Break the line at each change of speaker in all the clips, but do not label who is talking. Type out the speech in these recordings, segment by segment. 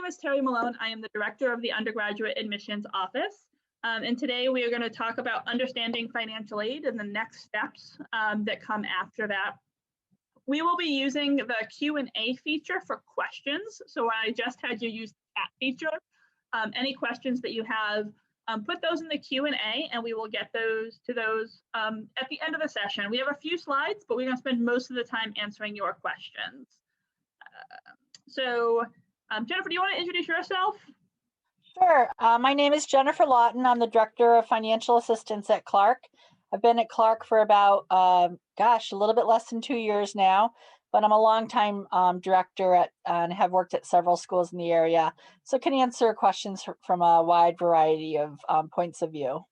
is Terry Malone. I am the director of the Undergraduate Admissions Office. And today we are going to talk about understanding financial aid and the next steps that come after that. We will be using the Q&A feature for questions. So I just had you use the chat feature. Any questions that you have, put those in the Q&A and we will get those at the end of the session. We have a few slides, but we're going to spend most of the time answering your questions. Jennifer, do you want to introduce yourself?
Sure. My name is Jennifer Lawton. I'm the Director of Financial Assistance at Clark. I've been at Clark for about, a little bit less than 2 years now, but I'm a longtime director and have worked at several schools in the area. So can answer questions from a wide variety of points of view.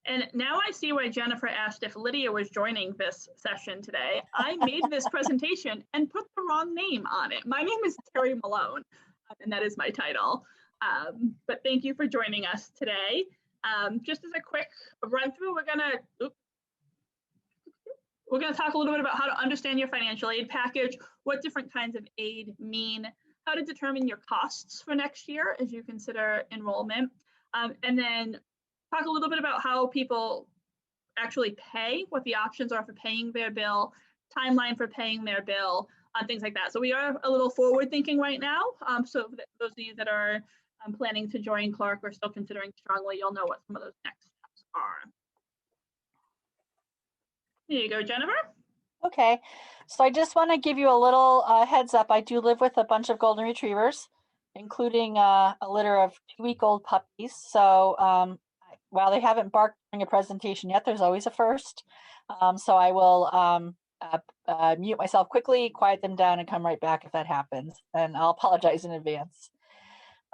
And now I see why Jennifer asked if Lydia was joining this session today. I made this presentation and put the wrong name on it. My name is Terry Malone, and that is my title. But thank you for joining us today. Just as a quick run through, we're gonna talk a little bit about how to understand your financial aid package, what different kinds of aid mean, how to determine your costs for next year as you consider enrollment, and then talk a little bit about how people actually pay, what the options are for paying their bill, timeline for paying their bill, things like that. So we are a little forward thinking right now. So for those of you that are planning to join Clark or still considering strongly, you'll know what some of those next steps are. Here you go, Jennifer.
Okay, so I just want to give you a little heads up. I do live with a bunch of golden retrievers, including a litter of 2-week-old puppies. So while they haven't barked during a presentation yet, there's always a first. So I will mute myself quickly, quiet them down, and come right back if that happens. And I'll apologize in advance.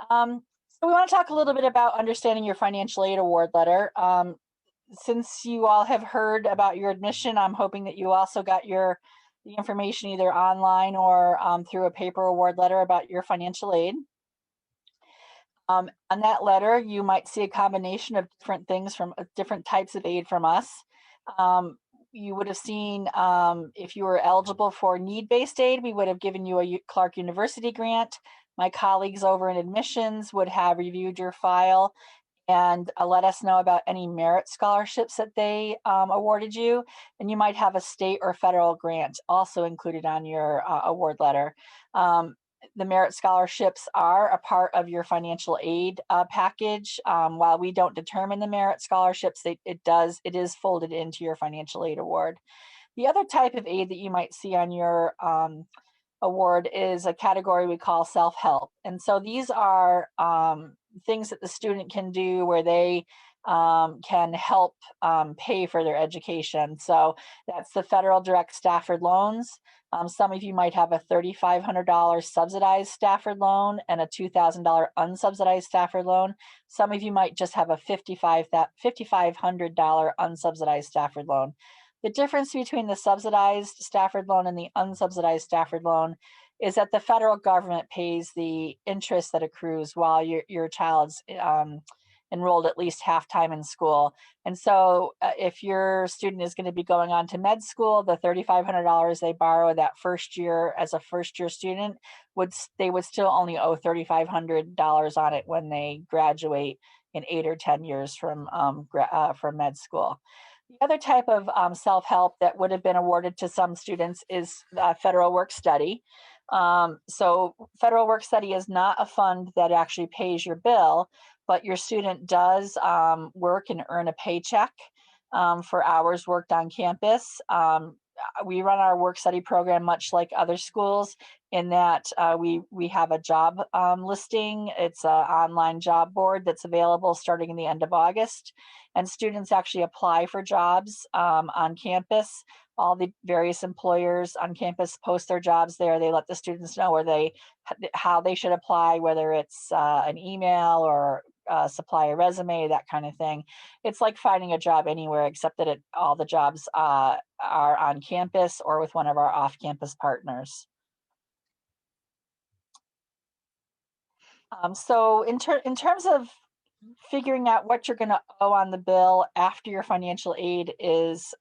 So we want to talk a little bit about understanding your financial aid award letter. Since you all have heard about your admission, I'm hoping that you also got the information either online or through a paper award letter about your financial aid. On that letter, you might see a combination of different things from different types of aid from us. You would have seen if you were eligible for need-based aid, we would have given you a Clark University grant. My colleagues over in admissions would have reviewed your file and let us know about any merit scholarships that they awarded you. And you might have a state or federal grant also included on your award letter. The merit scholarships are a part of your financial aid package. While we don't determine the merit scholarships, it is folded into your financial aid award. The other type of aid that you might see on your award is a category we call self-help. And so these are things that the student can do where they can help pay for their education. So that's the federal direct Stafford loans. Some of you might have a $3,500 subsidized Stafford loan and a $2,000 unsubsidized Stafford loan. Some of you might just have a $5,500 unsubsidized Stafford loan. The difference between the subsidized Stafford loan and the unsubsidized Stafford loan is that the federal government pays the interest that accrues while your child's enrolled at least half time in school. And so if your student is going to be going on to med school, the $3,500 they borrow that first year as a first-year student, they would still only owe $3,500 on it when they graduate in 8 or 10 years from med school. The other type of self-help that would have been awarded to some students is federal work study. So federal work study is not a fund that actually pays your bill, but your student does work and earn a paycheck for hours worked on campus. We run our work study program much like other schools in that we have a job listing. It's an online job board that's available starting in the end of August. And students actually apply for jobs on campus. All the various employers on campus post their jobs there. They let the students know how they should apply, whether it's an email or supply a resume, that kind of thing. It's like finding a job anywhere except that all the jobs are on campus or with one of our off-campus partners. So in terms of figuring out what you're going to owe on the bill after your financial aid is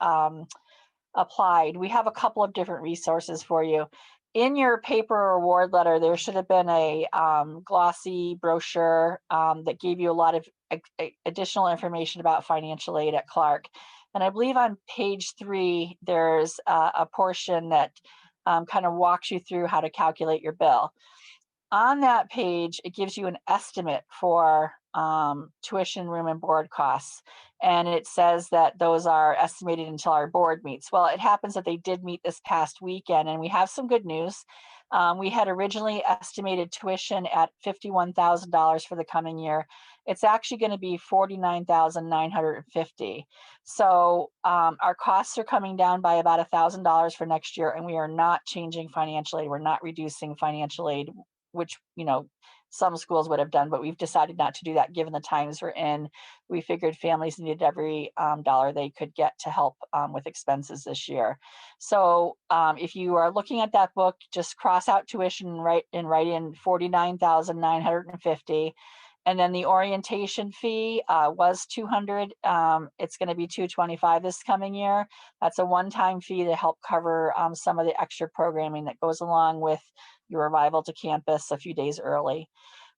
applied, we have a couple of different resources for you. in your paper award letter, there should have been a glossy brochure that gave you a lot of additional information about financial aid at Clark. And I believe on page 3, there's a portion that kind of walks you through how to calculate your bill. On that page, it gives you an estimate for tuition, room, and board costs. And it says that those are estimated until our board meets. Well, it happens that they did meet this past weekend, and we have some good news. We had originally estimated tuition at $51,000 for the coming year. It's actually going to be $49,950. So our costs are coming down by about $1,000 for next year, and we are not changing financial aid. We're not reducing financial aid, which, you know, some schools would have done, but we've decided not to do that given the times we're in. We figured families needed every dollar they could get to help with expenses this year. So if you are looking at that book, just cross out tuition and write in $49,950. And then the orientation fee was $200. It's going to be $225 this coming year. That's a one-time fee to help cover some of the extra programming that goes along with your arrival to campus a few days early.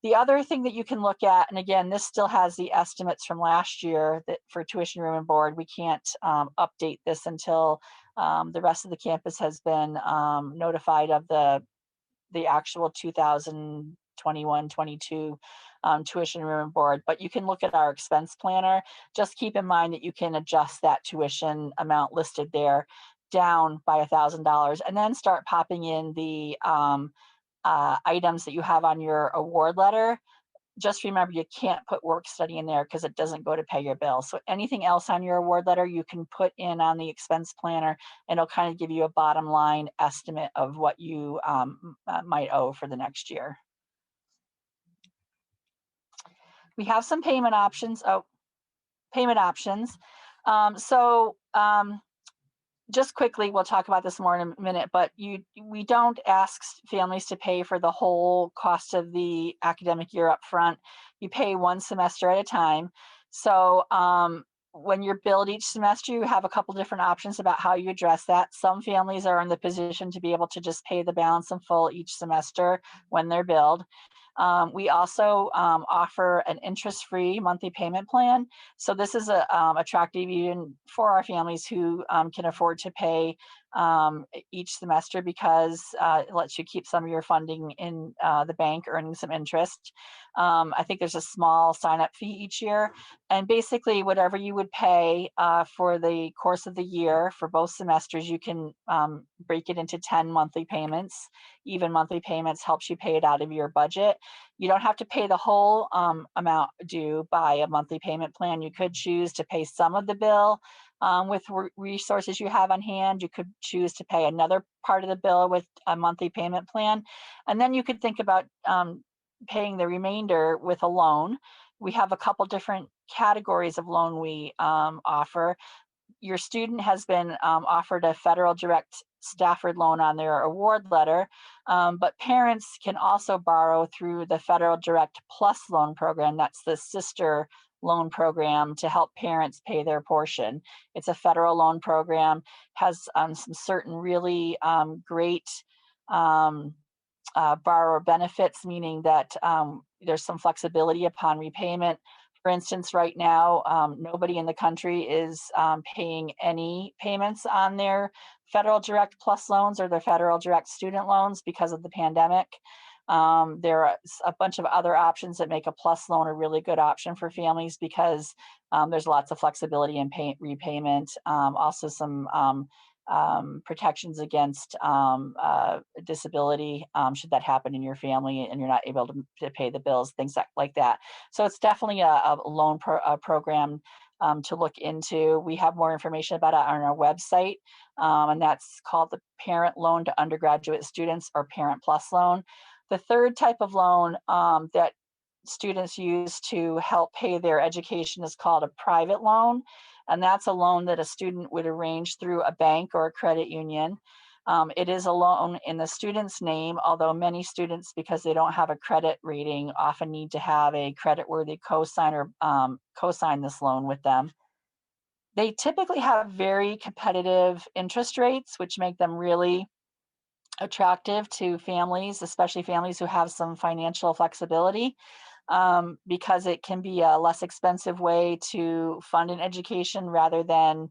The other thing that you can look at, and again, this still has the estimates from last year that for tuition, room, and board. We can't update this until the rest of the campus has been notified of the actual 2021-22 tuition, room, and board. But you can look at our expense planner. Just keep in mind that you can adjust that tuition amount listed there down by $1,000, and then start popping in the items that you have on your award letter. Just remember, you can't put work study in there because it doesn't go to pay your bill. So anything else on your award letter, you can put in on the expense planner, and it'll kind of give you a bottom line estimate of what you might owe for the next year. We have some payment options. Just quickly, we'll talk about this more in a minute, but we don't ask families to pay for the whole cost of the academic year up front. You pay one semester at a time. So when you're billed each semester, you have a couple different options about how you address that. Some families are in the position to be able to just pay the balance in full each semester when they're billed. We also offer an interest-free monthly payment plan. So this is attractive even for our families who can afford to pay each semester, because it lets you keep some of your funding in the bank earning some interest. I think there's a small sign-up fee each year. And basically whatever you would pay for the course of the year for both semesters, you can break it into 10 monthly payments. Even monthly payments helps you pay it out of your budget. You don't have to pay the whole amount due by a monthly payment plan. You could choose to pay some of the bill with resources you have on hand. You could choose to pay another part of the bill with a monthly payment plan. And then you could think about paying the remainder with a loan. We have a couple different categories of loan we offer. Your student has been offered a federal direct Stafford loan on their award letter, but parents can also borrow through the Federal Direct Plus loan program. That's the sister loan program to help parents pay their portion. It's a federal loan program, has some certain really great borrower benefits, meaning that there's some flexibility upon repayment. For instance, right now, nobody in the country is paying any payments on their Federal Direct Plus loans or their Federal Direct student loans because of the pandemic. There are a bunch of other options that make a plus loan a really good option for families, because there's lots of flexibility in repayment. Also some protections against disability should that happen in your family and you're not able to pay the bills, things like that. So it's definitely a loan program to look into. We have more information about it on our website, and that's called the Parent Loan to Undergraduate Students, or Parent Plus loan. The third type of loan that students use to help pay their education is called a private loan. And that's a loan that a student would arrange through a bank or a credit union. It is a loan in the student's name, although many students, because they don't have a credit rating, often need to have a credit-worthy cosigner cosign this loan with them. They typically have very competitive interest rates, which make them really attractive to families, especially families who have some financial flexibility, because it can be a less expensive way to fund an education rather than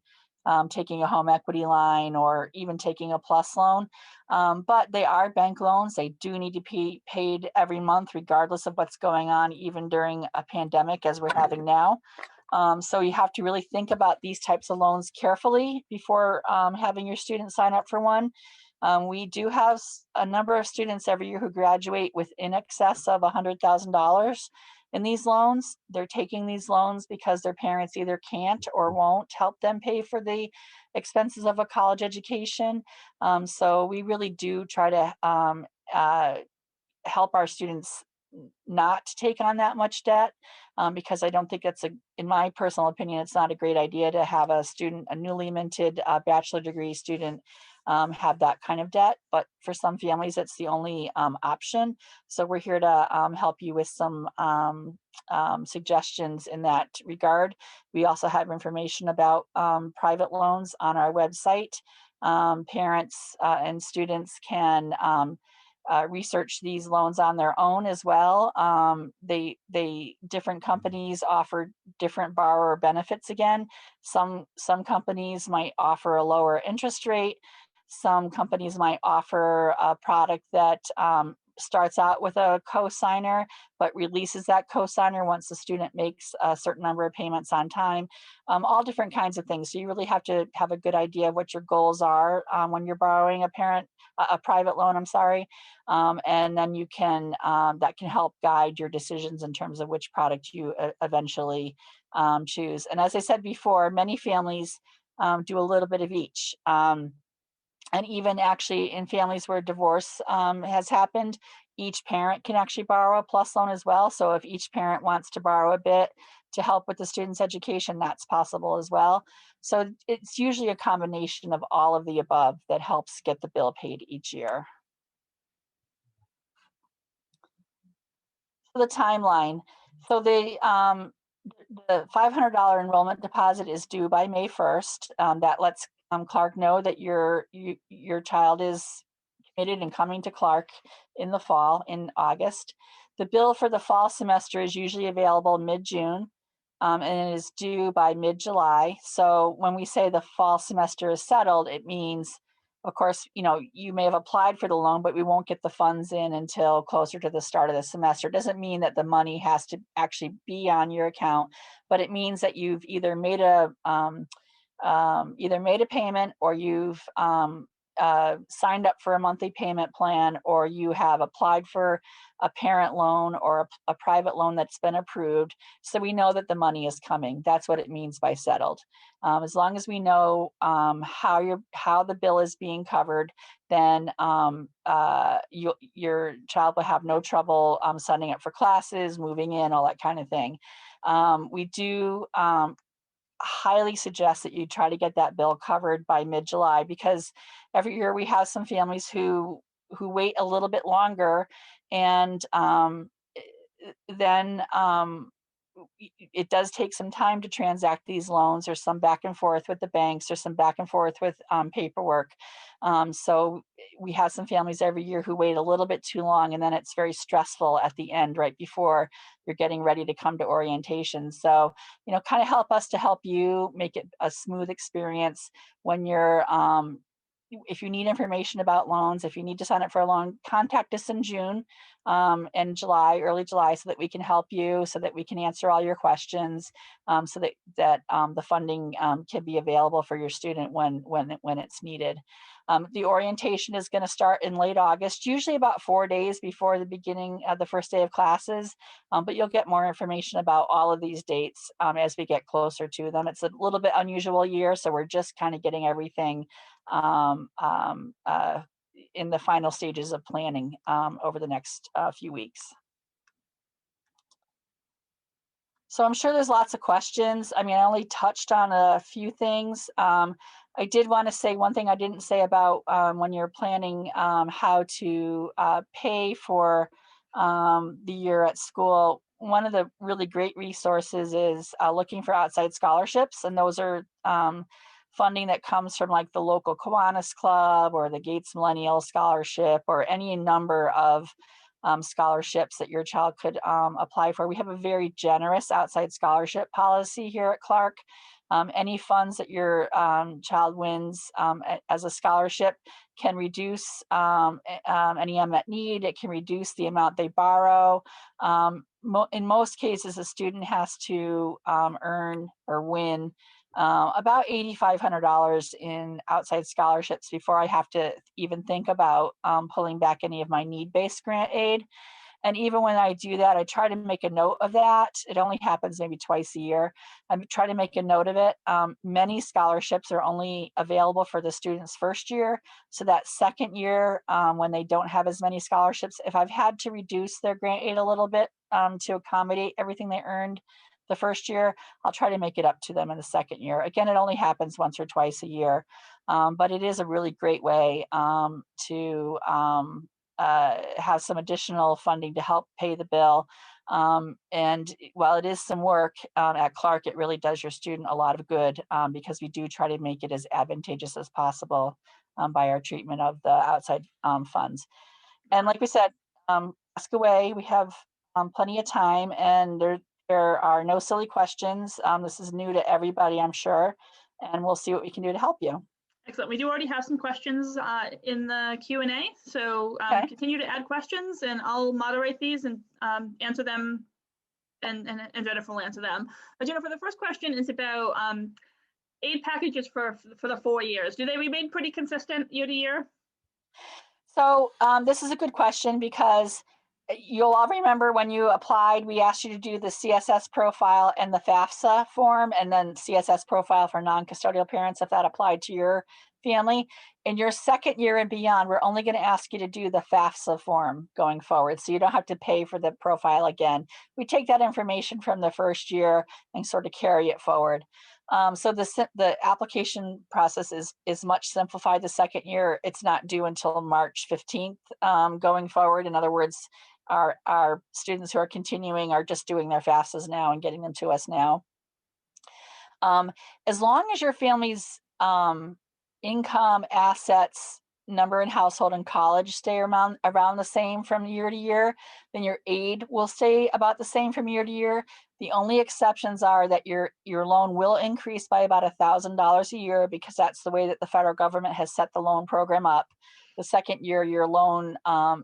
taking a home equity line or even taking a plus loan. But they are bank loans. They do need to be paid every month, regardless of what's going on, even during a pandemic as we're having now. So you have to really think about these types of loans carefully before having your student sign up for one. We do have a number of students every year who graduate with in excess of $100,000 in these loans. They're taking these loans because their parents either can't or won't help them pay for the expenses of a college education. So we really do try to help our students not take on that much debt, because I don't think it's in my personal opinion, it's not a great idea to have a student, a newly minted bachelor degree student, have that kind of debt. But for some families, it's the only option. So we're here to help you with some suggestions in that regard. We also have information about private loans on our website. Parents and students can research these loans on their own as well. Different companies offer different borrower benefits. Again, some companies might offer a lower interest rate. Some companies might offer a product that starts out with a cosigner, but releases that cosigner once the student makes a certain number of payments on time. All different kinds of things. So you really have to have a good idea of what your goals are when you're borrowing a private loan, I'm sorry. And then you can, that can help guide your decisions in terms of which product you eventually choose. And as I said before, many families do a little bit of each. And even actually in families where divorce has happened, each parent can actually borrow a plus loan as well. So if each parent wants to borrow a bit to help with the student's education, that's possible as well. So it's usually a combination of all of the above that helps get the bill paid each year. The timeline. So the $500 enrollment deposit is due by May 1st. That lets Clark know that your child is committed and coming to Clark in the fall, in August. The bill for the fall semester is usually available mid-June, and it is due by mid-July. So when we say the fall semester is settled, it means, of course, you may have applied for the loan, but we won't get the funds in until closer to the start of the semester. It doesn't mean that the money has to actually be on your account, but it means that you've either made a payment, or you've signed up for a monthly payment plan, or you have applied for a parent loan or a private loan that's been approved. So we know that the money is coming. That's what it means by settled. As long as we know how the bill is being covered, then your child will have no trouble signing up for classes, moving in, all that kind of thing. We do highly suggest that you try to get that bill covered by mid-July, because every year we have some families who wait a little bit longer, and then it does take some time to transact these loans. There's some back and forth with the banks. There's some back and forth with paperwork. So we have some families every year who wait a little bit too long, and then it's very stressful at the end, right before you're getting ready to come to orientation. So, kind of help us to help you make it a smooth experience when you're if you need information about loans, if you need to sign up for a loan, contact us in June and July, early July, so that we can help you, so that we can answer all your questions, so that the funding can be available for your student when it's needed. The orientation is going to start in late August, usually about 4 days before the beginning of the first day of classes, but you'll get more information about all of these dates as we get closer to them. It's a little bit unusual year, so we're just kind of getting everything in the final stages of planning over the next few weeks. So I'm sure there's lots of questions. I mean, I only touched on a few things. I did want to say one thing I didn't say about when you're planning how to pay for the year at school. One of the really great resources is looking for outside scholarships, and those are funding that comes from like the local Kiwanis Club or the Gates Millennial Scholarship or any number of scholarships that your child could apply for. We have a very generous outside scholarship policy here at Clark. Any funds that your child wins as a scholarship can reduce any unmet need. It can reduce the amount they borrow. In most cases, a student has to earn or win about $8,500 in outside scholarships before I have to even think about pulling back any of my need-based grant aid. And even when I do that, I try to make a note of that. It only happens maybe twice a year. I try to make a note of it. Many scholarships are only available for the student's first year. So that second year, when they don't have as many scholarships, if I've had to reduce their grant aid a little bit to accommodate everything they earned the first year, I'll try to make it up to them in the second year. Again, it only happens once or twice a year, but it is a really great way to have some additional funding to help pay the bill. And while it is some work at Clark, it really does your student a lot of good because we do try to make it as advantageous as possible by our treatment of the outside funds. And like we said, ask away. We have plenty of time, and there are no silly questions. This is new to everybody, I'm sure, and we'll see what we can do to help you.
Excellent. We do already have some questions in the Q&A, so
Okay.
continue to add questions, and I'll moderate these and answer them, and Jennifer will answer them. Jennifer, the first question is about aid packages for the 4 years. Do they remain pretty consistent year to year?
So this is a good question because you'll all remember when you applied, we asked you to do the CSS profile and the FAFSA form, and then CSS profile for non-custodial parents if that applied to your family. In your second year and beyond, we're only going to ask you to do the FAFSA form going forward, so you don't have to pay for the profile again. We take that information from the first year and sort of carry it forward. So the application process is much simplified the second year. It's not due until March 15th going forward. In other words, our students who are continuing are just doing their FAFSAs now and getting them to us now. As long as your family's income, assets, number in household, and college stay around the same from year to year, then your aid will stay about the same from year to year. The only exceptions are that your loan will increase by about $1,000 a year because that's the way that the federal government has set the loan program up. The second year, your loan,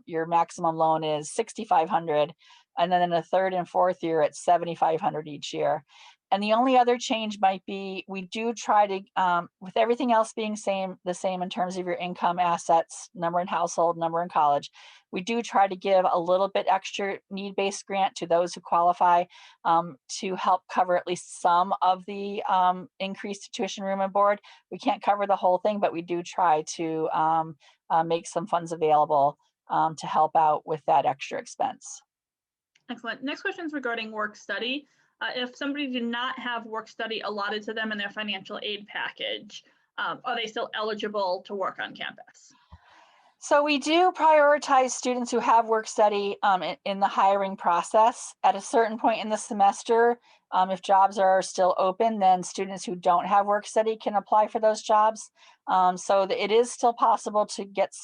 your maximum loan is $6,500, and then in the third and fourth year, it's $7,500 each year. And the only other change might be we do try to, with everything else being the same in terms of your income, assets, number in household, number in college, we do try to give a little bit extra need-based grant to those who qualify to help cover at least some of the increased tuition, room, and board. We can't cover the whole thing, but we do try to make some funds available to help out with that extra expense.
Excellent. Next question is regarding work study. If somebody did not have work study allotted to them in their financial aid package, are they still eligible to work on campus?
So we do prioritize students who have work study in the hiring process. At a certain point in the semester, if jobs are still open, then students who don't have work study can apply for those jobs. So it is still possible to get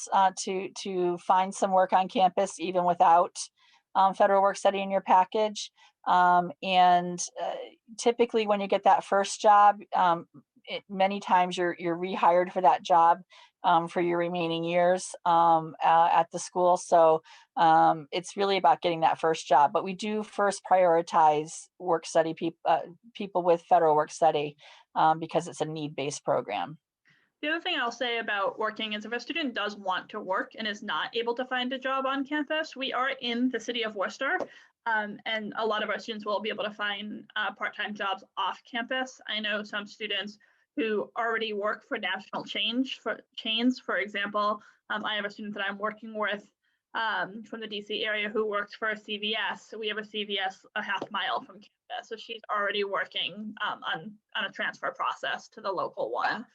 to find some work on campus even without federal work study in your package. Typically when you get that first job, many times you're rehired for that job for your remaining years at the school. So it's really about getting that first job. But we do first prioritize work study people with federal work study because it's a need-based program.
The other thing I'll say about working is if a student does want to work and is not able to find a job on campus, we are in the city of Worcester, and a lot of our students will be able to find part-time jobs off campus. I know some students who already work for national chains. For example, I have a student that I'm working with from the DC area who works for a CVS. We have a CVS a half mile from campus, so she's already working on a transfer process to the local one.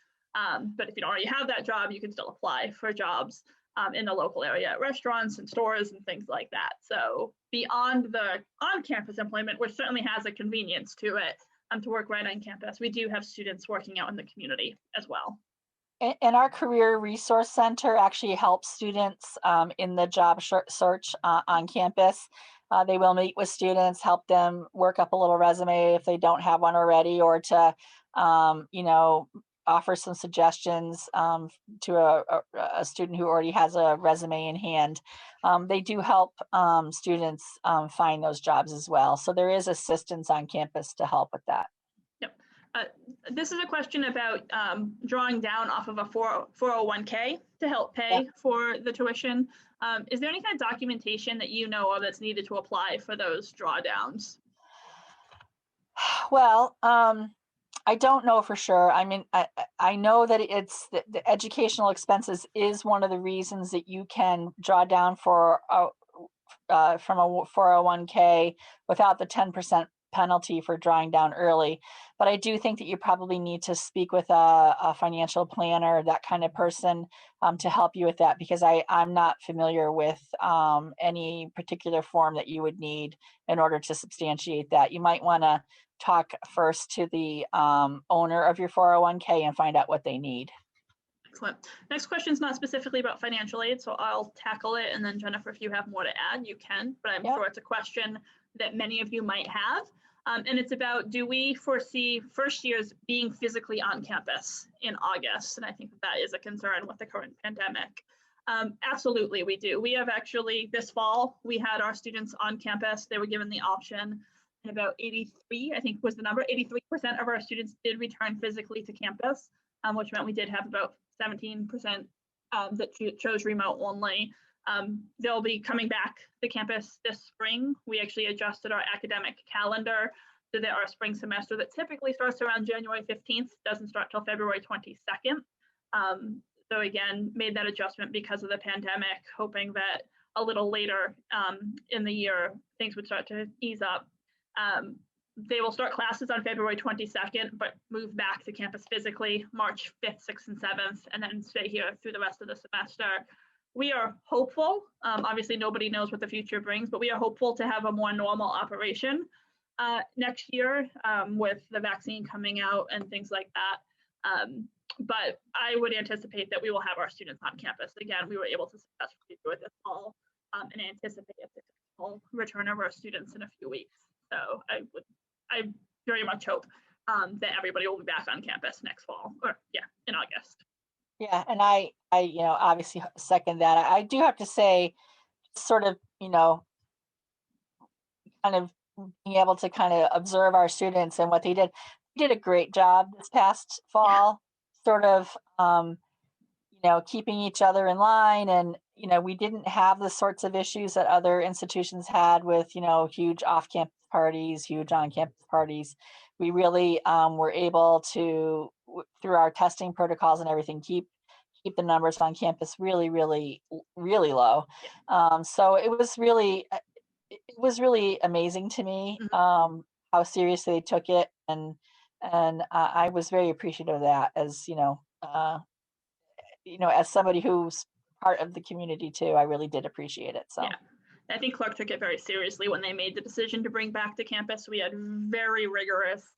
But if you don't already have that job, you can still apply for jobs in the local area at restaurants and stores and things like that. So beyond the on-campus employment, which certainly has a convenience to it, to work right on campus. We do have students working out in the community as well.
And our Career Resource Center actually helps students in the job search on campus. They will meet with students, help them work up a little resume if they don't have one already, or to, offer some suggestions to a student who already has a resume in hand. They do help students find those jobs as well. So there is assistance on campus to help with that.
Yep. This is a question about drawing down off of a 401k to help pay for the tuition. Is there any kind of documentation that you know of that's needed to apply for those drawdowns?
Well, I don't know for sure. I mean, I know that it's the educational expenses is one of the reasons that you can draw down from a 401k without the 10% penalty for drawing down early. But I do think that you probably need to speak with a financial planner, that kind of person, to help you with that, because I'm not familiar with any particular form that you would need in order to substantiate that. You might want to talk first to the owner of your 401k and find out what they need.
Excellent. Next question is not specifically about financial aid, so I'll tackle it. And then Jennifer, if you have more to add, you can, but I'm sure it's a question that many of you might have. And it's about, do we foresee first years being physically on campus in August? And I think that is a concern with the current pandemic. Absolutely, we do. We have actually, this fall, we had our students on campus. They were given the option, and about 83, I think was the number, 83% of our students did return physically to campus, which meant we did have about 17% that chose remote only. They'll be coming back to campus this spring. We actually adjusted our academic calendar so that our spring semester that typically starts around January 15th doesn't start till February 22nd. So again, made that adjustment because of the pandemic, hoping that a little later in the year, things would start to ease up. They will start classes on February 22nd, but move back to campus physically March 5th, 6th, and 7th, and then stay here through the rest of the semester. We are hopeful, obviously nobody knows what the future brings, but we are hopeful to have a more normal operation next year with the vaccine coming out and things like that. But I would anticipate that we will have our students on campus. Again, we were able to successfully do it this fall and anticipate a successful return of our students in a few weeks. So I very much hope that everybody will be back on campus next fall, or in August.
Yeah, and I obviously second that. I do have to say, sort of, kind of being able to kind of observe our students and what they did. They did a great job this past fall, sort of, keeping each other in line. And, we didn't have the sorts of issues that other institutions had with, huge off-campus parties, huge on-campus parties. We really were able to, through our testing protocols and everything, keep the numbers on campus really, really, really low. So it was really amazing to me how seriously they took it, and I was very appreciative of that, as as somebody who's part of the community too. I really did appreciate it. So. Yeah.
I think Clark took it very seriously when they made the decision to bring back to campus. We had very rigorous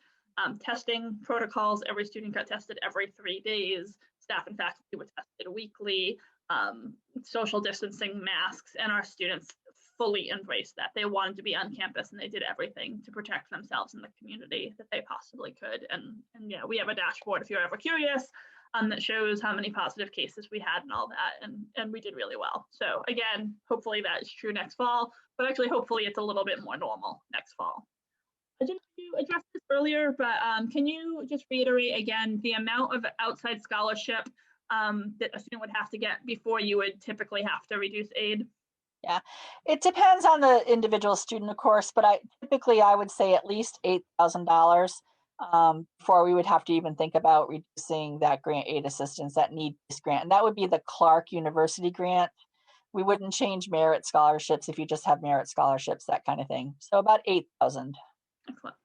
testing protocols. Every student got tested every 3 days. Staff and faculty were tested weekly, social distancing, masks, and our students fully embraced that. They wanted to be on campus, and they did everything to protect themselves and the community that they possibly could. And we have a dashboard, if you're ever curious, that shows how many positive cases we had and all that, and we did really well. So again, hopefully that is true next fall, but actually hopefully it's a little bit more normal next fall. I didn't know you addressed this earlier, but can you just reiterate again the amount of outside scholarship that a student would have to get before you would typically have to reduce aid?
Yeah, it depends on the individual student, of course, but typically I would say at least $8,000 before we would have to even think about reducing that grant aid assistance, that need-based grant. And that would be the Clark University grant. We wouldn't change merit scholarships if you just have merit scholarships, that kind of thing. So about 8,000.
Excellent.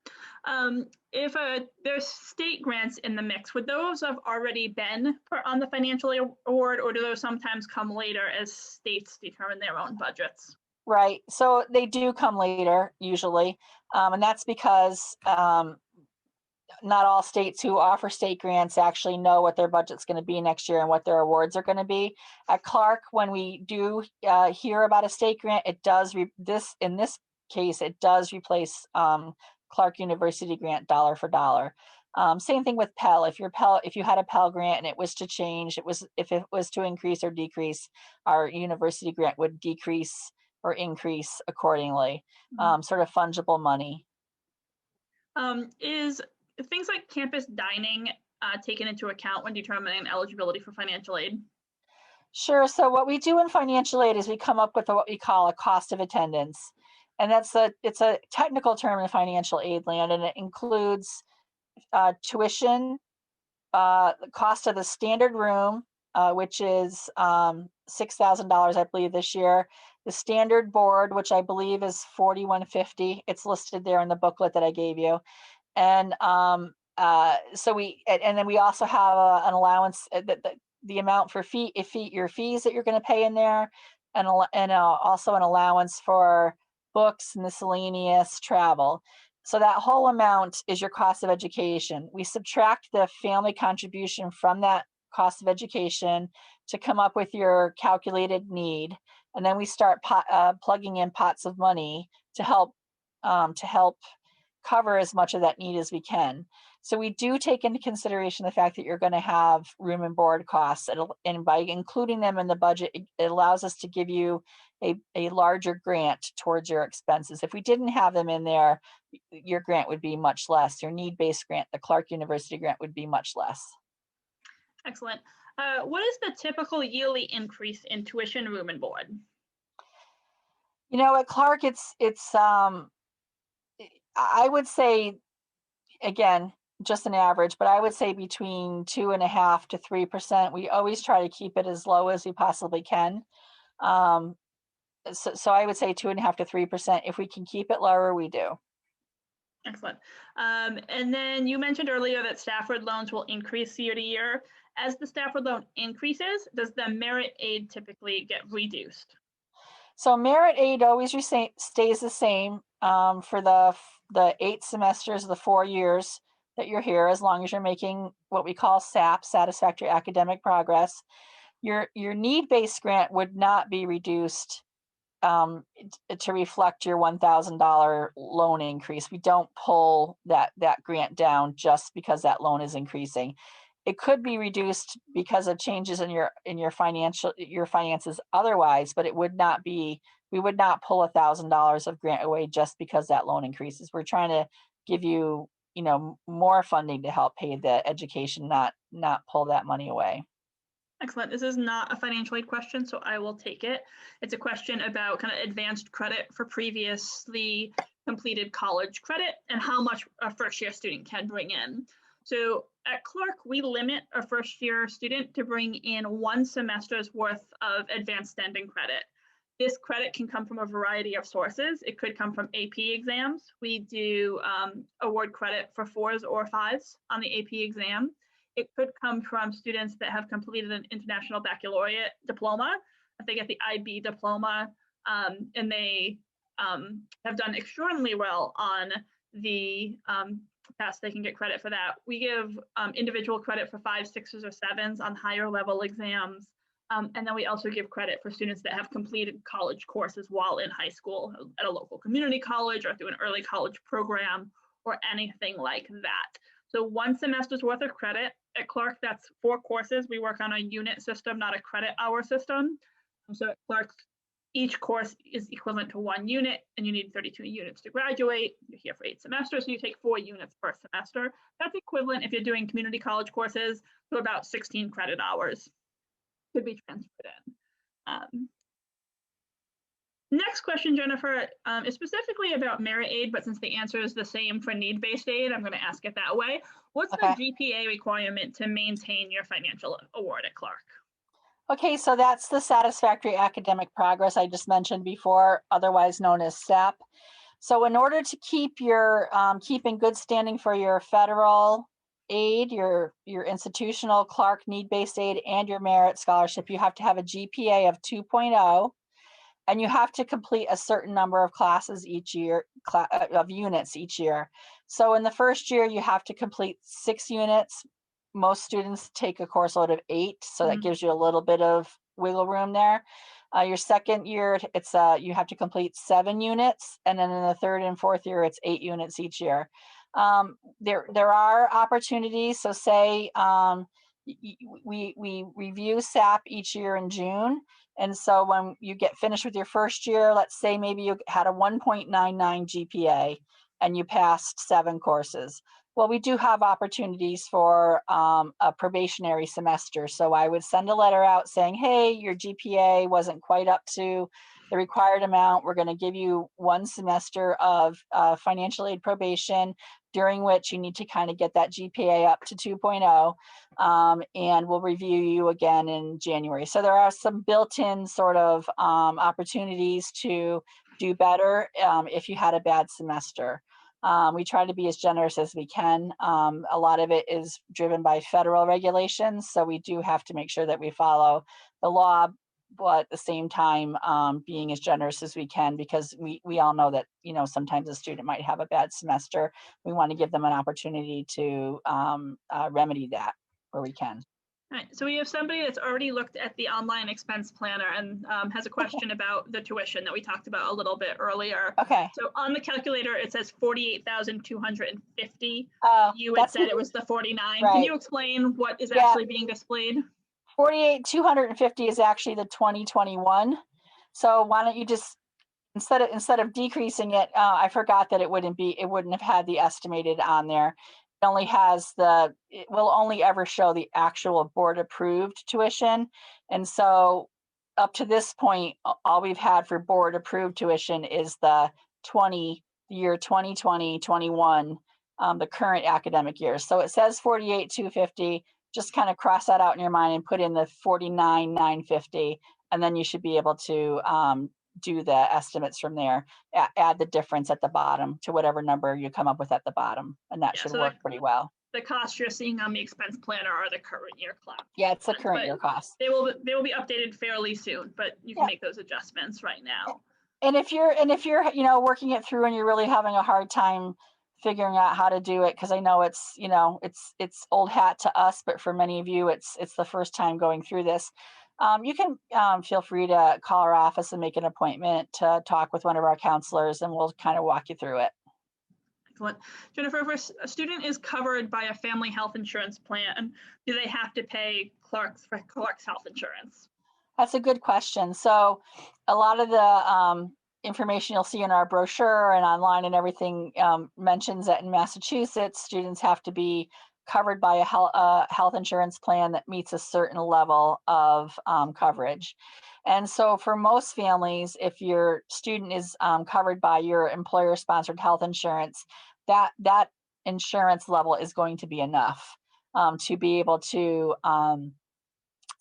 If there's state grants in the mix, would those have already been put on the financial award, or do those sometimes come later as states determine their own budgets?
Right. So they do come later usually. And that's because not all states who offer state grants actually know what their budget's going to be next year and what their awards are going to be. At Clark, when we do hear about a state grant, it does in this case, it does replace Clark University grant dollar for dollar. Same thing with Pell. If you had a Pell grant and it was to change, if it was to increase or decrease, our university grant would decrease or increase accordingly. Sort of fungible money.
Is things like campus dining taken into account when determining eligibility for financial aid?
Sure. So what we do in financial aid is we come up with what we call a cost of attendance. And it's a technical term in financial aid land, and it includes tuition, the cost of the standard room, which is $6,000, I believe, this year. The standard board, which I believe is $4,150. It's listed there in the booklet that I gave you. And and then we also have an allowance, the amount for your fees that you're going to pay in there, and also an allowance for books, miscellaneous, travel. So that whole amount is your cost of education. We subtract the family contribution from that cost of education to come up with your calculated need, and then we start plugging in pots of money to help cover as much of that need as we can. So we do take into consideration the fact that you're going to have room and board costs, and by including them in the budget, it allows us to give you a larger grant towards your expenses. If we didn't have them in there, your grant would be much less. Your need-based grant, the Clark University grant, would be much less.
Excellent. What is the typical yearly increase in tuition, room, and board?
You know, at Clark, it's I would say, again, just an average, but I would say between 2.5% to 3%. We always try to keep it as low as we possibly can. So I would say 2.5% to 3%. If we can keep it lower, we do.
Excellent. And then you mentioned earlier that Stafford loans will increase year to year. As the Stafford loan increases, does the merit aid typically get reduced?
So merit aid always stays the same for the 8 semesters of the 4 years that you're here, as long as you're making what we call SAP, satisfactory academic progress. Your need-based grant would not be reduced to reflect your $1,000 loan increase. We don't pull that grant down just because that loan is increasing. It could be reduced because of changes in your finances otherwise, but we would not pull $1,000 of grant away just because that loan increases. We're trying to give you, more funding to help pay the education, not pull that money away.
Excellent. This is not a financial aid question, so I will take it. It's a question about kind of advanced credit for previously completed college credit and how much a first-year student can bring in. So at Clark, we limit a first-year student to bring in 1 semester's worth of advanced standing credit. This credit can come from a variety of sources. It could come from AP exams. We do award credit for 4s or 5s on the AP exam. It could come from students that have completed an international baccalaureate diploma. If they get the IB diploma and they have done extraordinarily well on the test, they can get credit for that. We give individual credit for 5s, 6s, or 7s on higher level exams. And then we also give credit for students that have completed college courses while in high school at a local community college or through an early college program or anything like that. So 1 semester's worth of credit at Clark, that's 4 courses. We work on a unit system, not a credit hour system. So at Clark, each course is equivalent to 1 unit, and you need 32 units to graduate. You're here for 8 semesters, so you take 4 units per semester. That's equivalent, if you're doing community college courses, to about 16 credit hours could be transferred in. Next question, Jennifer, is specifically about merit aid, but since the answer is the same for need-based aid, I'm going to ask it that way. What's the GPA requirement to maintain your financial award at Clark?
Okay, so that's the satisfactory academic progress I just mentioned before, otherwise known as SAP. So in order to keep keep in good standing for your federal aid, your institutional Clark need-based aid, and your merit scholarship, you have to have a GPA of 2.0. and you have to complete a certain number of classes each year, of units each year. So in the first year, you have to complete 6 units. Most students take a course load of 8, so that gives you a little bit of wiggle room there. Your second year, it's you have to complete 7 units, and then in the third and fourth year, it's 8 units each year. There are opportunities. So say we review SAP each year in June. And so when you get finished with your first year, let's say maybe you had a 1.99 GPA and you passed 7 courses. Well, we do have opportunities for a probationary semester. So I would send a letter out saying, hey, your GPA wasn't quite up to the required amount. We're going to give you 1 semester of financial aid probation, during which you need to kind of get that GPA up to 2.0, and we'll review you again in January. So there are some built-in sort of opportunities to do better if you had a bad semester. We try to be as generous as we can. A lot of it is driven by federal regulations, so we do have to make sure that we follow the law, but at the same time being as generous as we can, because we all know that, you know, sometimes a student might have a bad semester. We want to give them an opportunity to remedy that where we can.
All right, so we have somebody that's already looked at the online expense planner and has a question about the tuition that we talked about a little bit earlier.
Okay.
So on the calculator, it says 48,250. You had said it was the 49.
Right.
Can you explain what is actually being displayed?
48,250 is actually the 2021. So why don't you just, instead of decreasing it, I forgot that it wouldn't have had the estimated on there. It only has it will only ever show the actual board approved tuition. And so up to this point, all we've had for board approved tuition is the year 2020, 21, the current academic year. So it says 48,250. Just kind of cross that out in your mind and put in the 49,950, and then you should be able to do the estimates from there. Add the difference at the bottom to whatever number you come up with at the bottom, and that should work pretty well.
The costs you're seeing on the expense planner are the current year class.
Yeah, it's the current year cost.
They will be updated fairly soon, but you can make those adjustments right now.
And if you're you know, working it through and you're really having a hard time figuring out how to do it, because I know it's, you know, it's old hat to us, but for many of you, it's the first time going through this. You can feel free to call our office and make an appointment to talk with one of our counselors, and we'll kind of walk you through it.
Excellent. Jennifer, if a student is covered by a family health insurance plan, do they have to pay Clark's health insurance?
That's a good question. So a lot of the information you'll see in our brochure and online and everything mentions that in Massachusetts, students have to be covered by a health insurance plan that meets a certain level of coverage. And so for most families, if your student is covered by your employer-sponsored health insurance, that insurance level is going to be enough to be able to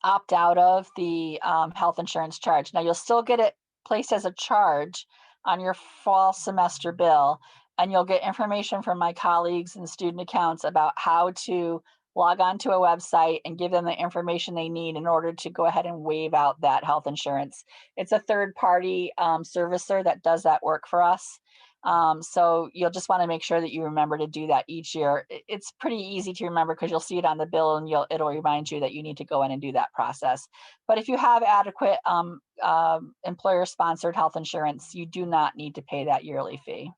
opt out of the health insurance charge. Now, you'll still get it placed as a charge on your fall semester bill, and you'll get information from my colleagues in student accounts about how to log on to a website and give them the information they need in order to go ahead and waive out that health insurance. It's a third-party servicer that does that work for us. So you'll just want to make sure that you remember to do that each year. It's pretty easy to remember because you'll see it on the bill, and it'll remind you that you need to go in and do that process. But if you have adequate employer-sponsored health insurance, you do not need to pay that yearly fee.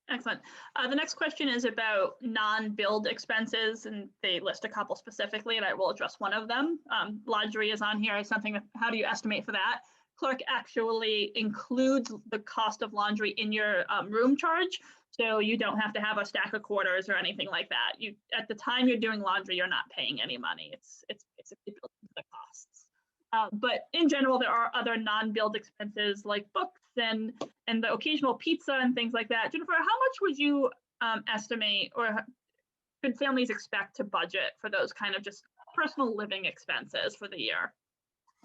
Excellent. The next question is about non-billed expenses, and they list a couple specifically, and I will address one of them. Laundry is on here as something. How do you estimate for that? Clark actually includes the cost of laundry in your room charge, so you don't have to have a stack of quarters or anything like that. At the time you're doing laundry, you're not paying any money. It's basically built into the costs. But in general, there are other non-billed expenses like books and the occasional pizza and things like that. Jennifer, how much would you estimate, or could families expect to budget for those kind of just personal living expenses for the year?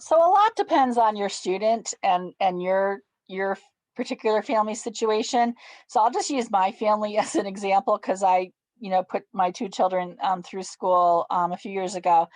So a lot depends on your student and your particular family situation. So I'll just use my family as an example, because I, you know, put my 2 children through school a few years ago.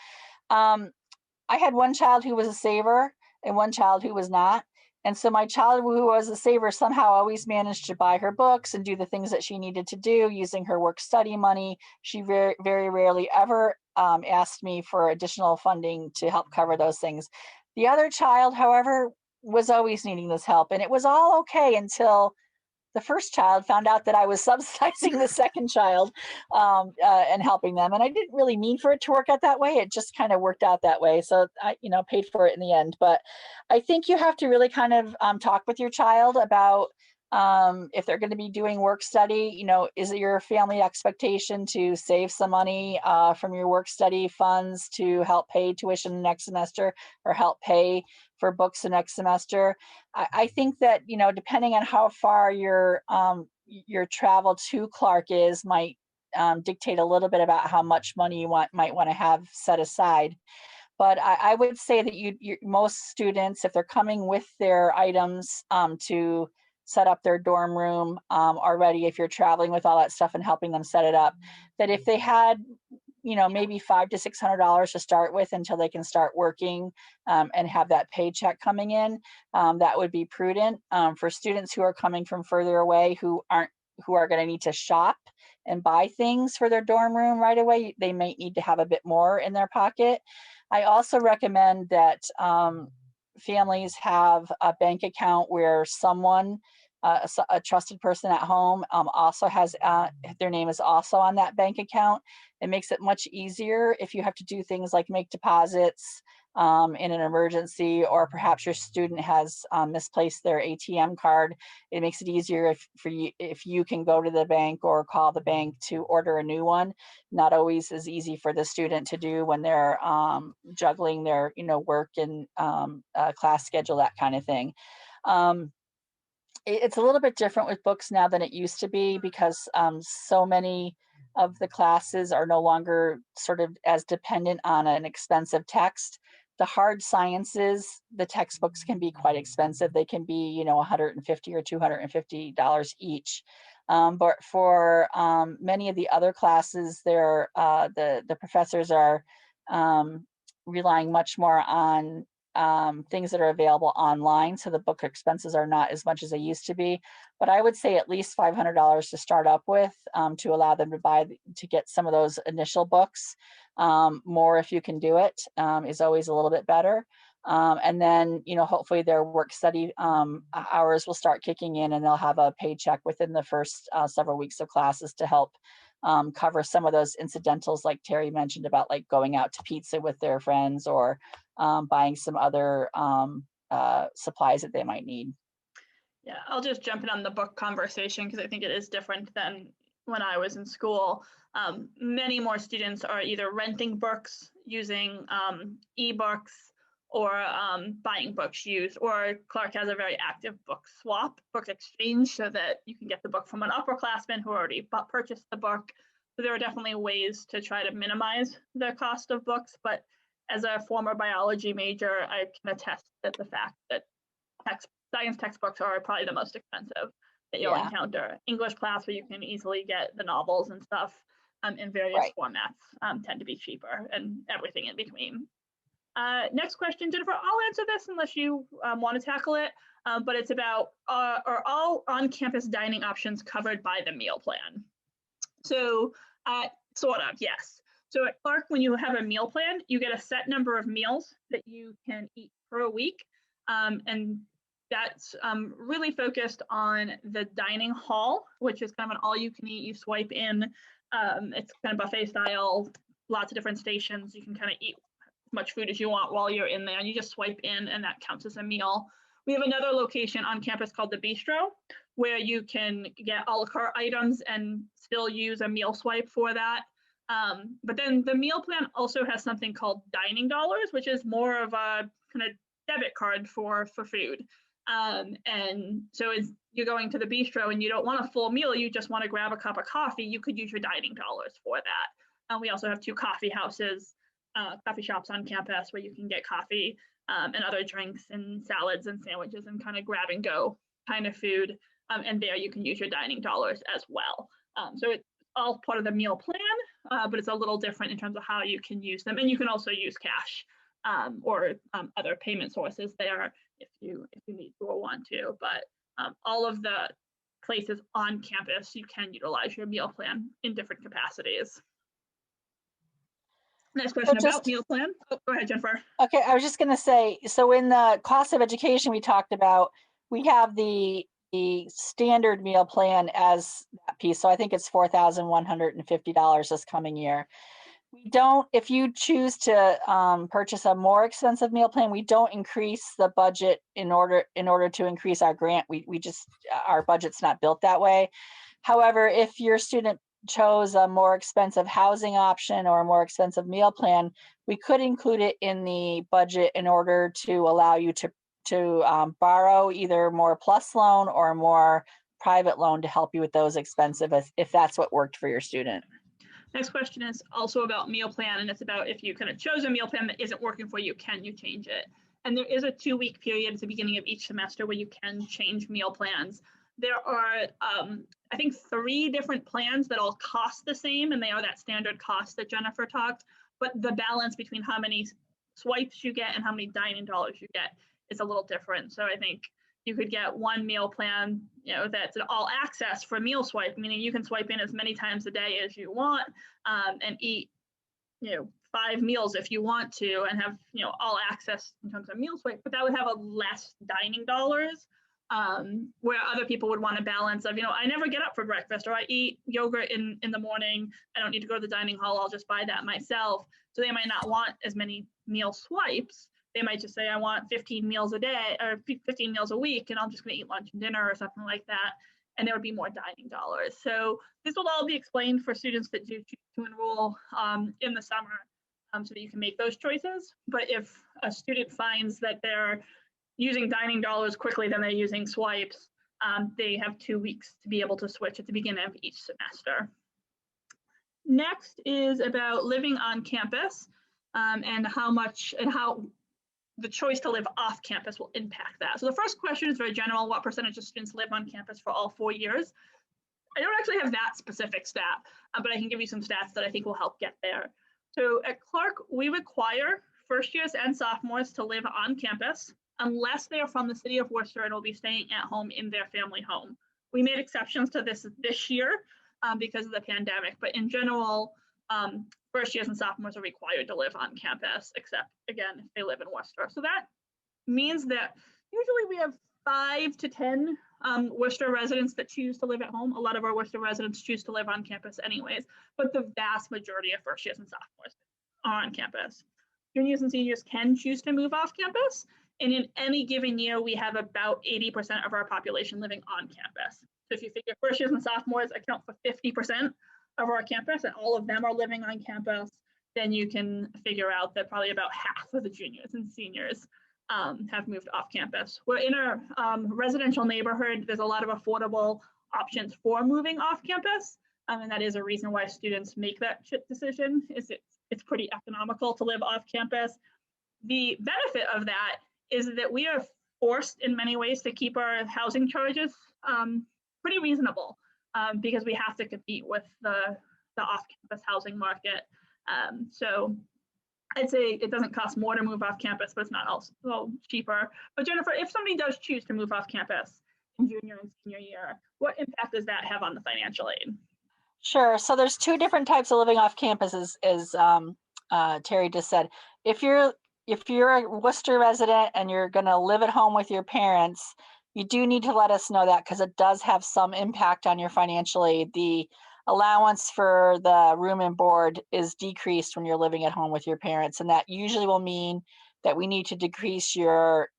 I had one child who was a saver and one child who was not. And so my child, who was a saver, somehow always managed to buy her books and do the things that she needed to do using her work study money. She very, very rarely ever asked me for additional funding to help cover those things. The other child, however, was always needing this help. And it was all okay until the first child found out that I was subsidizing the second child and helping them. And I didn't really mean for it to work out that way. It just kind of worked out that way. So I, paid for it in the end. But I think you have to really kind of talk with your child about if they're going to be doing work study, is it your family expectation to save some money from your work study funds to help pay tuition next semester or help pay for books the next semester? I think that, depending on how far your travel to Clark is might dictate a little bit about how much money you might want to have set aside. But I would say that most students, if they're coming with their items to set up their dorm room already, if you're traveling with all that stuff and helping them set it up, that if they had maybe $500 to $600 to start with until they can start working and have that paycheck coming in, that would be prudent. For students who are coming from further away who are going to need to shop and buy things for their dorm room right away, they might need to have a bit more in their pocket. I also recommend that families have a bank account where someone, a trusted person at home, also has their name is also on that bank account. It makes it much easier if you have to do things like make deposits in an emergency, or perhaps your student has misplaced their ATM card. It makes it easier if you can go to the bank or call the bank to order a new one. Not always as easy for the student to do when they're juggling their work and class schedule, that kind of thing. It's a little bit different with books now than it used to be, because so many of the classes are no longer sort of as dependent on an expensive text. The hard sciences, the textbooks can be quite expensive. They can be, $150 or $250 each. But for many of the other classes, the professors are relying much more on things that are available online. So the book expenses are not as much as they used to be. But I would say at least $500 to start up with to allow them to get some of those initial books. More if you can do it is always a little bit better. And then, hopefully their work study hours will start kicking in, and they'll have a paycheck within the first several weeks of classes to help cover some of those incidentals like Terry mentioned about, like going out to pizza with their friends, or buying some other supplies that they might need.
Yeah, I'll just jump in on the book conversation because I think it is different than when I was in school. Many more students are either renting books, using ebooks, or buying books used, or Clark has a very active book swap, book exchange, so that you can get the book from an upperclassman who already purchased the book. So there are definitely ways to try to minimize the cost of books, but as a former biology major, I can attest that the fact that science textbooks are probably the most expensive that you'll encounter. English class, where you can easily get the novels and stuff in various formats, tend to be cheaper, and everything in between. Next question, Jennifer, I'll answer this unless you want to tackle it, but it's about, are all on-campus dining options covered by the meal plan? So sort of, yes. So at Clark, when you have a meal plan, you get a set number of meals that you can eat per week. And that's really focused on the dining hall, which is kind of an all you can eat. You swipe in, it's kind of buffet style, lots of different stations. You can kind of eat as much food as you want while you're in there, and you just swipe in, and that counts as a meal. We have another location on campus called the Bistro, where you can get a la carte items and still use a meal swipe for that. But then the meal plan also has something called dining dollars, which is more of a kind of debit card for food. And so as you're going to the bistro and you don't want a full meal, you just want to grab a cup of coffee, you could use your dining dollars for that. We also have 2 coffee houses, coffee shops on campus where you can get coffee and other drinks and salads and sandwiches and kind of grab and go kind of food. And there you can use your dining dollars as well. So it's all part of the meal plan, but it's a little different in terms of how you can use them. And you can also use cash or other payment sources there if you need to or want to. But all of the places on campus, you can utilize your meal plan in different capacities. Next question about meal plan. Oh, go ahead, Jennifer.
Okay, I was just going to say, so in the cost of education we talked about, we have the standard meal plan as that piece. So I think it's $4,150 this coming year. We don't, if you choose to purchase a more expensive meal plan, we don't increase the budget in order to increase our grant. We just, our budget's not built that way. However, if your student chose a more expensive housing option or a more expensive meal plan, we could include it in the budget in order to allow you to borrow either more plus loan or more private loan to help you with those expensive, if that's what worked for your student.
Next question is also about meal plan, and it's about if you kind of chose a meal plan that isn't working for you, can you change it? And there is a 2-week period at the beginning of each semester where you can change meal plans. There are, I think, 3 different plans that all cost the same, and they are that standard cost that Jennifer talked, but the balance between how many swipes you get and how many dining dollars you get is a little different. So I think you could get one meal plan, that's an all access for meal swipe, meaning you can swipe in as many times a day as you want and eat, 5 meals if you want to, and have, all access in terms of meal swipe, but that would have a less dining dollars. Where other people would want a balance of, I never get up for breakfast, or I eat yogurt in the morning. I don't need to go to the dining hall. I'll just buy that myself. So they might not want as many meal swipes. They might just say, I want 15 meals a day or 15 meals a week, and I'm just going to eat lunch and dinner or something like that. And there would be more dining dollars. So this will all be explained for students that do choose to enroll in the summer so that you can make those choices. But if a student finds that they're using dining dollars quickly than they're using swipes, they have 2 weeks to be able to switch at the beginning of each semester. Next is about living on campus and how the choice to live off campus will impact that. So the first question is very general: what percentage of students live on campus for all 4 years? I don't actually have that specific stat, but I can give you some stats that I think will help get there. So at Clark, we require first years and sophomores to live on campus unless they are from the city of Worcester and will be staying at home in their family home. We made exceptions to this year because of the pandemic, but in general, first years and sophomores are required to live on campus, except again, if they live in Worcester. So that means that usually we have 5 to 10 Worcester residents that choose to live at home. A lot of our Worcester residents choose to live on campus anyways, but the vast majority of first years and sophomores are on campus. Juniors and seniors can choose to move off campus. And in any given year, we have about 80% of our population living on campus. So if you figure first years and sophomores account for 50% of our campus and all of them are living on campus, then you can figure out that probably about half of the juniors and seniors have moved off campus. We're in a residential neighborhood. There's a lot of affordable options for moving off campus. And that is a reason why students make that decision, is it's pretty economical to live off campus. The benefit of that is that we are forced in many ways to keep our housing charges pretty reasonable because we have to compete with the off-campus housing market. So I'd say it doesn't cost more to move off campus, but it's not also cheaper. But Jennifer, if somebody does choose to move off campus in junior and senior year, what impact does that have on the financial aid?
Sure. So there's 2 different types of living off campus, as Terry just said. If you're a Worcester resident and you're going to live at home with your parents, you do need to let us know that, because it does have some impact on your financial aid. The allowance for the room and board is decreased when you're living at home with your parents, and that usually will mean that we need to decrease your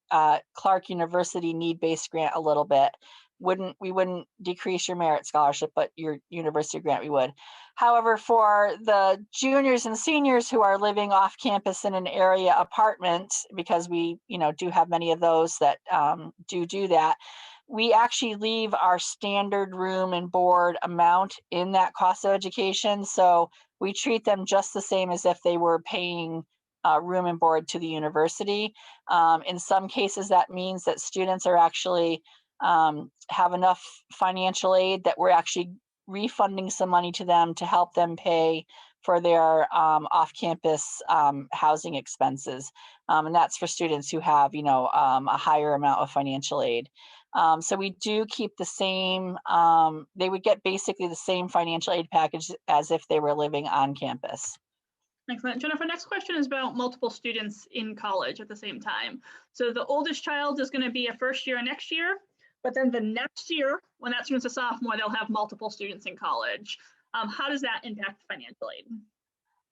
Clark University need-based grant a little bit. We wouldn't decrease your merit scholarship, but your university grant we would. However, for the juniors and seniors who are living off campus in an area apartment, because we do have many of those that do that, we actually leave our standard room and board amount in that cost of education. So we treat them just the same as if they were paying room and board to the university. In some cases, that means that students are actually have enough financial aid that we're actually refunding some money to them to help them pay for their off-campus housing expenses. And that's for students who have, a higher amount of financial aid. So we do keep the same, they would get basically the same financial aid package as if they were living on campus.
Excellent. Jennifer, next question is about multiple students in college at the same time. So the oldest child is going to be a first year next year, but then the next year, when that student's a sophomore, they'll have multiple students in college. How does that impact financial aid?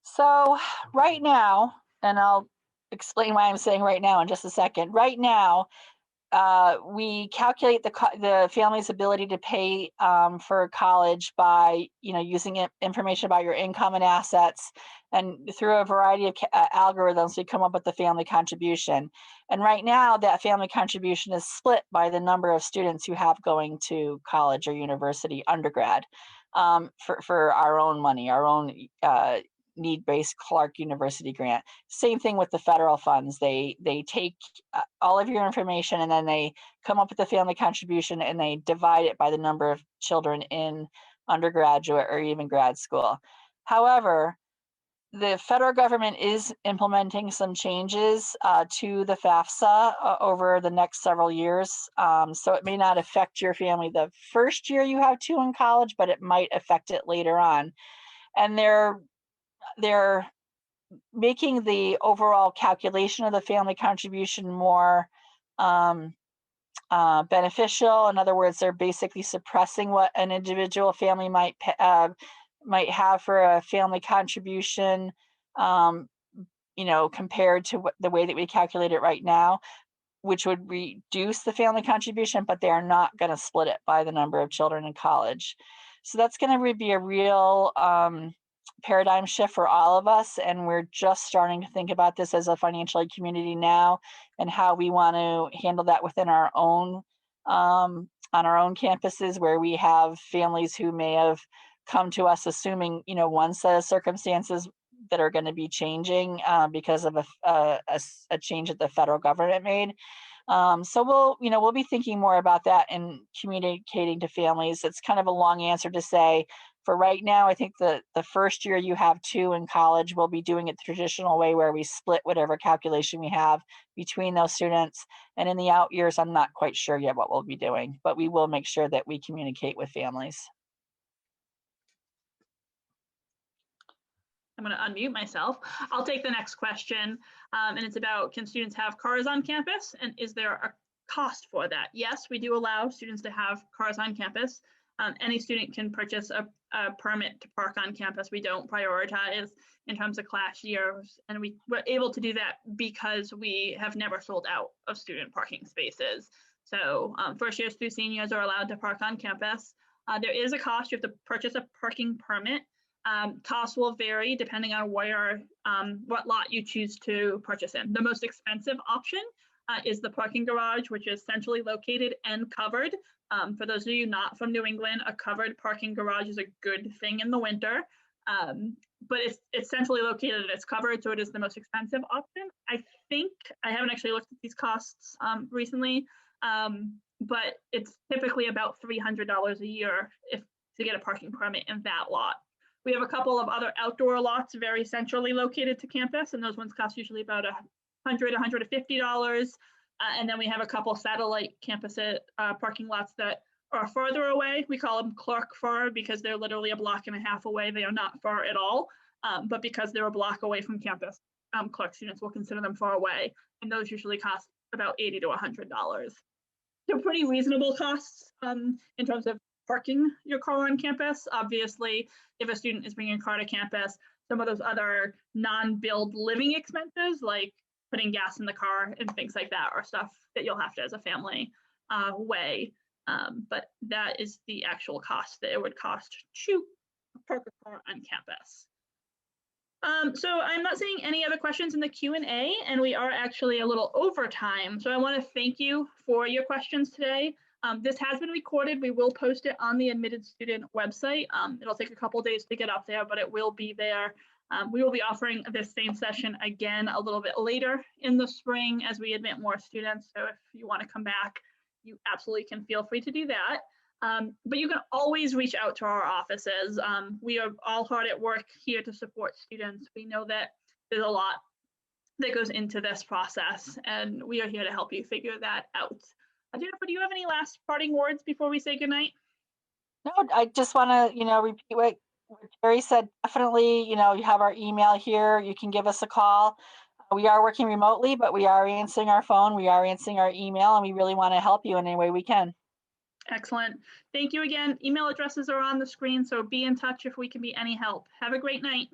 So right now, and I'll explain why I'm saying right now in just a second. Right now, we calculate the family's ability to pay for college by using information about your income and assets, and through a variety of algorithms we come up with the family contribution. And right now that family contribution is split by the number of students you have going to college or university undergrad, for our own money, our own need-based Clark University grant. Same thing with the federal funds. They take all of your information and then they come up with the family contribution and they divide it by the number of children in undergraduate or even grad school. However, the federal government is implementing some changes to the FAFSA over the next several years. So it may not affect your family the first year you have two in college, but it might affect it later on. And they're making the overall calculation of the family contribution more beneficial. In other words, they're basically suppressing what an individual family might have for a family contribution, compared to the way that we calculate it right now, which would reduce the family contribution, but they are not going to split it by the number of children in college. So that's going to be a real paradigm shift for all of us, and we're just starting to think about this as a financial aid community now, and how we want to handle that within our own on our own campuses, where we have families who may have come to us assuming one set of circumstances that are going to be changing because of a change that the federal government made. So we'll be thinking more about that and communicating to families. It's kind of a long answer to say, for right now, I think the first year you have two in college, we'll be doing it the traditional way, where we split whatever calculation we have between those students. And in the out years, I'm not quite sure yet what we'll be doing, but we will make sure that we communicate with families.
I'm going to unmute myself. I'll take the next question, and it's about, can students have cars on campus, and is there a cost for that? Yes, we do allow students to have cars on campus. Any student can purchase a permit to park on campus. We don't prioritize in terms of class years, and we were able to do that because we have never sold out of student parking spaces. So first years through seniors are allowed to park on campus. There is a cost. You have to purchase a parking permit. Costs will vary depending on what lot you choose to purchase in. The most expensive option is the parking garage, which is centrally located and covered. For those of you not from New England, a covered parking garage is a good thing in the winter, but it's centrally located and it's covered, so it is the most expensive option. I think, I haven't actually looked at these costs recently, but it's typically about $300 a year to get a parking permit in that lot. We have a couple of other outdoor lots very centrally located to campus, and those ones cost usually about $100, $150. And then we have a couple satellite campus parking lots that are farther away. We call them Clark far because they're literally a block and a half away. They are not far at all, but because they're a block away from campus, Clark students will consider them far away, and those usually cost about $80 to $100. So pretty reasonable costs in terms of parking your car on campus. Obviously, if a student is bringing a car to campus, some of those other non-billed living expenses, like putting gas in the car and things like that, are stuff that you'll have to, as a family, weigh. But that is the actual cost that it would cost to park a car on campus. So I'm not seeing any other questions in the Q&A, and we are actually a little over time. So I want to thank you for your questions today. This has been recorded. We will post it on the admitted student website. It'll take a couple days to get up there, but it will be there. We will be offering this same session again a little bit later in the spring as we admit more students. So if you want to come back, you absolutely can feel free to do that. But you can always reach out to our offices. We are all hard at work here to support students. We know that there's a lot that goes into this process, and we are here to help you figure that out. Jennifer, do you have any last parting words before we say goodnight?
No, I just want to, repeat what Terry said. Definitely, you have our email here. You can give us a call. We are working remotely, but we are answering our phone. We are answering our email, and we really want to help you in any way we can.
Excellent. Thank you again. Email addresses are on the screen, so be in touch if we can be any help. Have a great night.